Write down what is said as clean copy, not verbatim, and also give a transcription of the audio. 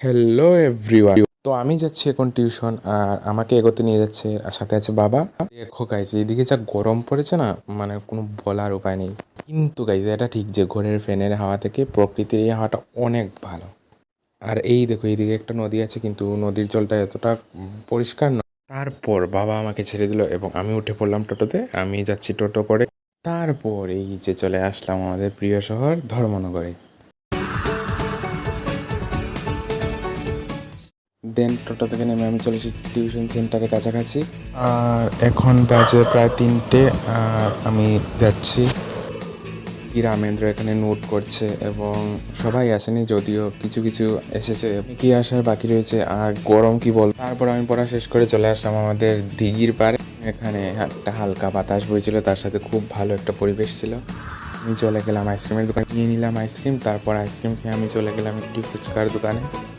Hello everyone. তো আমি যাচ্ছি এখন টিউশন, আর আমাকে এগোতে নিয়ে যাচ্ছে, আর সাথে আছে বাবা। দেখো গাইজ, এইদিকে যা গরম পড়েছে না, মানে কোনো বলার উপায় নেই। কিন্তু গাইজ, এটা ঠিক যে ঘরের ফ্যানের হাওয়া থেকে প্রকৃতির এই হাওয়াটা অনেক ভালো। আর এই দেখো, এইদিকে একটা নদী আছে, কিন্তু নদীর জলটা এতটা পরিষ্কার নয়। তারপর বাবা আমাকে ছেড়ে দিল এবং আমি উঠে পড়লাম টোটোতে। আমি যাচ্ছি টোটো করে। তারপর এই যে চলে আসলাম আমাদের প্রিয় শহর ধর্মনগরে। দেন টোটো থেকে নেমে আমি চলে এসেছি টিউশন সেন্টারের কাছাকাছি। আর এখন বাজে প্রায় 3টে, আর আমি যাচ্ছি। রামেন্দ্র এখানে নোট করছে এবং সবাই আসেনি, যদিও কিছু কিছু এসেছে, কি আসার বাকি রয়েছে। আর গরম কি বল। তারপর আমি পড়া শেষ করে চলে আসলাম আমাদের দিঘির পাড়ে। এখানে একটা হালকা বাতাস বইছিল, তার সাথে খুব ভালো একটা পরিবেশ ছিল। আমি চলে গেলাম আইসক্রিমের দোকানে, নিয়ে নিলাম আইসক্রিম। তারপর আইসক্রিম খেয়ে আমি চলে গেলাম একটি ফুচকার দোকানে।